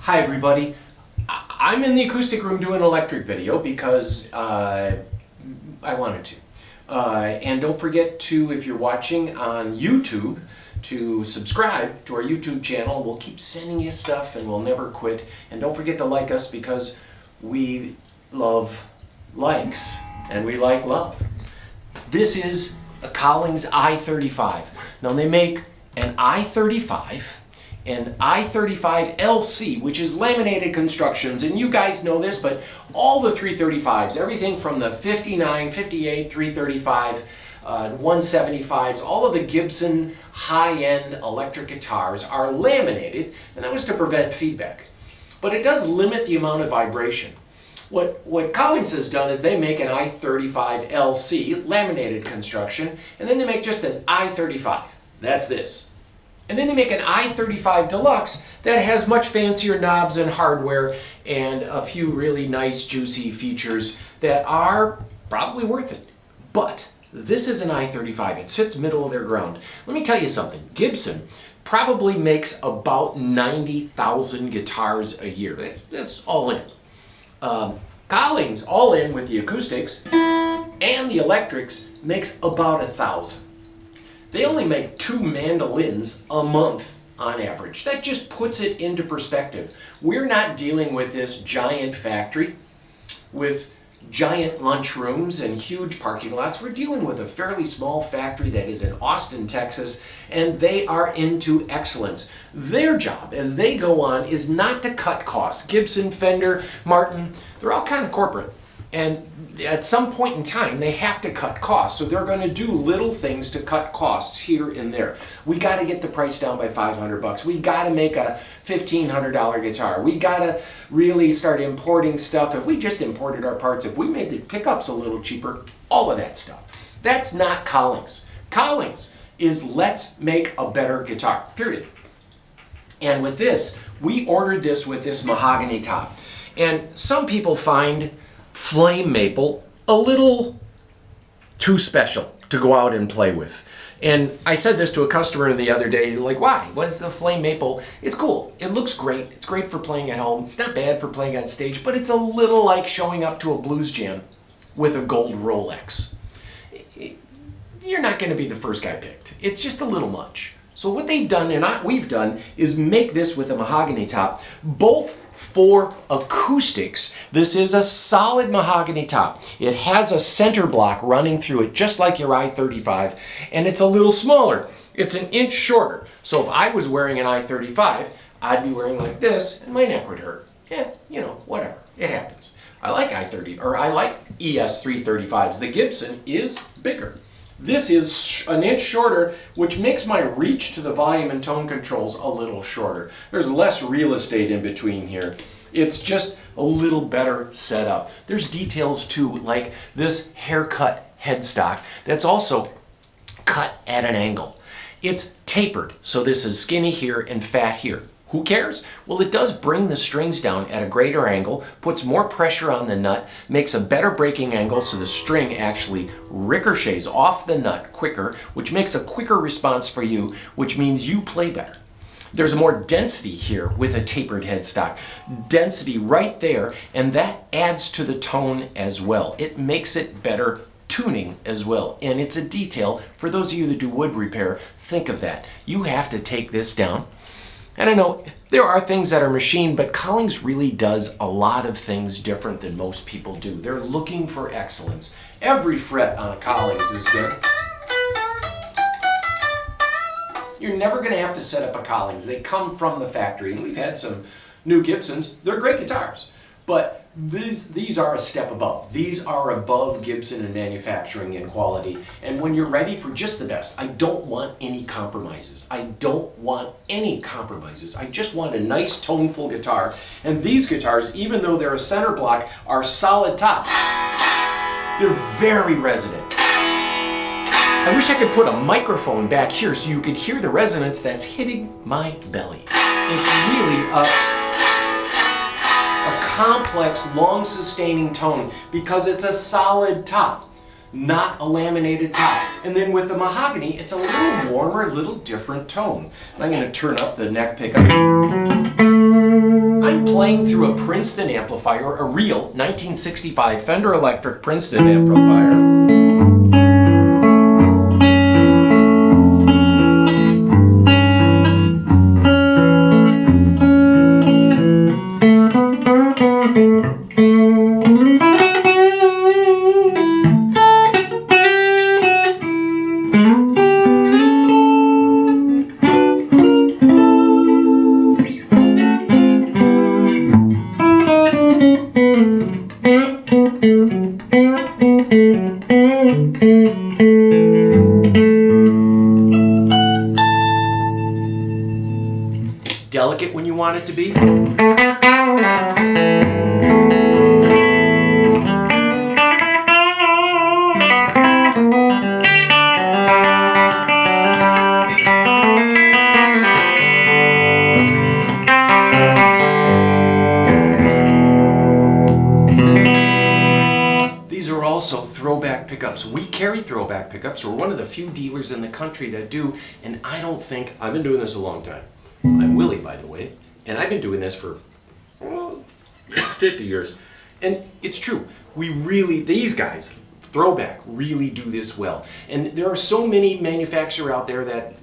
Hi everybody, I'm in the acoustic room doing an electric video because I wanted to. And don't forget to, if you're watching on YouTube, to subscribe to our YouTube channel. We'll keep sending you stuff and we'll never quit. And don't forget to like us because we love likes and we like love. This is a Collings I-35. Now they make an I-35, an I-35 LC, which is laminated constructions, and you guys know this, but all the 335s, everything from the 59, 58, 335, 175s, all of the Gibson high-end electric guitars are laminated, and that was to prevent feedback. But it does limit the amount of vibration. What Collings has done is they make an I-35 LC, laminated construction, and then they make just an I-35. That's this. And then they make an I-35 Deluxe that has much fancier knobs and hardware and a few really nice juicy features that are probably worth it. But this is an I-35. It sits middle of their ground. Let me tell you something. Gibson probably makes about 90,000 guitars a year. That's all in. Collings, all in with the acoustics and the electrics, makes about 1,000. They only make 2 mandolins a month on average. That just puts it into perspective. We're not dealing with this giant factory with giant lunchrooms and huge parking lots. We're dealing with a fairly small factory that is in Austin, Texas, and they are into excellence. Their job as they go on is not to cut costs. Gibson, Fender, Martin, they're all kind of corporate. And at some point in time, they have to cut costs. So they're going to do little things to cut costs here and there. We got to get the price down by $500. We got to make a $1,500 guitar. We got to really start importing stuff. If we just imported our parts, if we made the pickups a little cheaper, all of that stuff. That's not Collings. Collings is let's make a better guitar, period. And with this, we ordered this with this mahogany top. And some people find flame maple a little too special to go out and play with. And I said this to a customer the other day, like, why? What is the flame maple? It's cool. It looks great. It's great for playing at home. It's not bad for playing on stage, but it's a little like showing up to a blues jam with a gold Rolex. You're not going to be the first guy picked. It's just a little much. So what they've done and we've done is make this with a mahogany top, both for acoustics. This is a solid mahogany top. It has a center block running through it just like your I-35, and it's a little smaller. It's an inch shorter. So if I was wearing an I-35, I'd be wearing like this and my neck would hurt. Yeah, you know, whatever. It happens. I like I like ES 335s. The Gibson is bigger. This is an inch shorter, which makes my reach to the volume and tone controls a little shorter. There's less real estate in between here. It's just a little better set up. There's details too, like this haircut headstock that's also cut at an angle. It's tapered, so this is skinny here and fat here. Who cares? Well, it does bring the strings down at a greater angle, puts more pressure on the nut, makes a better breaking angle so the string actually ricochets off the nut quicker, which makes a quicker response for you, which means you play better. There's more density here with a tapered headstock. Density right there, and that adds to the tone as well. It makes it better tuning as well, and it's a detail. For those of you that do wood repair, think of that. You have to take this down. And I know there are things that are machined, but Collings really does a lot of things different than most people do. They're looking for excellence. Every fret on a Collings is good. You're never going to have to set up a Collings. They come from the factory, and we've had some new Gibsons. They're great guitars, but these are a step above. These are above Gibson in manufacturing and quality. And when you're ready for just the best, I don't want any compromises. I don't want any compromises. I just want a nice toneful guitar. And these guitars, even though they're a center block, are solid tops. They're very resonant. I wish I could put a microphone back here so you could hear the resonance that's hitting my belly. It's really a complex, long-sustaining tone because it's a solid top, not a laminated top. And then with the mahogany, it's a little warmer, a little different tone. And I'm going to turn up the neck pickup. I I'm playing through a Princeton amplifier, a real 1965 Fender Electric Princeton amplifier. Delicate when you want it to be. These are also ThrōBak pickups. We carry ThrōBak pickups. We're one of the few dealers in the country that do, and I don't think, I've been doing this a long time. I'm Willie, by the way, and I've been doing this for 50 years. And it's true. We really, these guys, ThrōBak, really do this well. And there are so many manufacturers out there that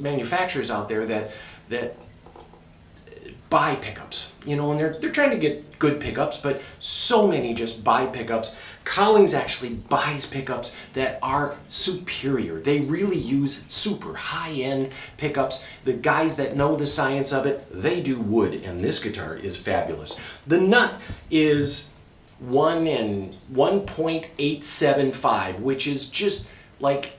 buy pickups, you know, and they're trying to get good pickups, but so many just buy pickups. Collings actually buys pickups that are superior. They really use super high-end pickups. The guys that know the science of it, they do wood, and this guitar is fabulous. The nut is 1.875, which is just like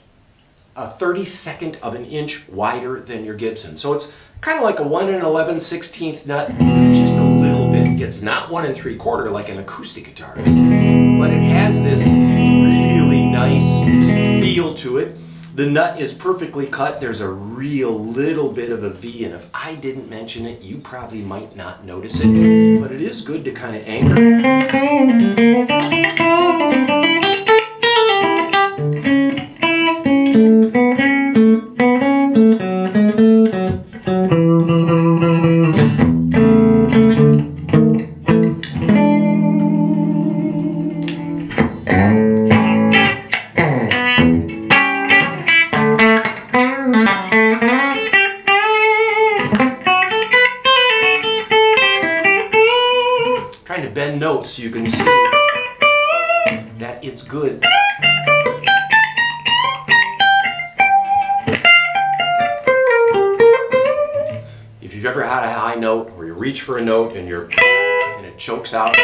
a 32nd of an inch wider than your Gibson. So it's kind of like a 1 11/16 nut, just a little bit. It's not 1 3/4 like an acoustic guitar is, but it has this really nice feel to it. The nut is perfectly cut. There's a real little bit of a V, and if I didn't mention it, you probably might not notice it, but it is good to kind of anchor. Trying to bend notes so you can see that it's good. If you've ever had a high note where you reach for a note and it chokes out,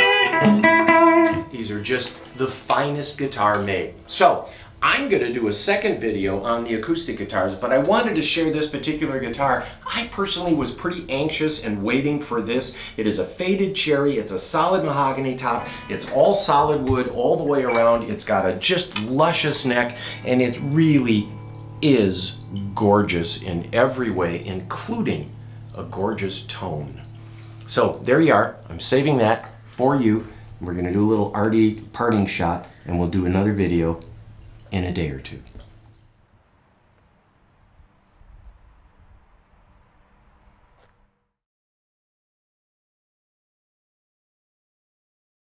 these are just the finest guitar made. So I'm going to do a second video on the acoustic guitars, but I wanted to share this particular guitar. I personally was pretty anxious and waiting for this. It is a faded cherry. It's a solid mahogany top. It's all solid wood all the way around. It's got a just luscious neck, and it really is gorgeous in every way, including a gorgeous tone. So there you are. I'm saving that for you. We're going to do a little arty parting shot, and we'll do another video in a day or two.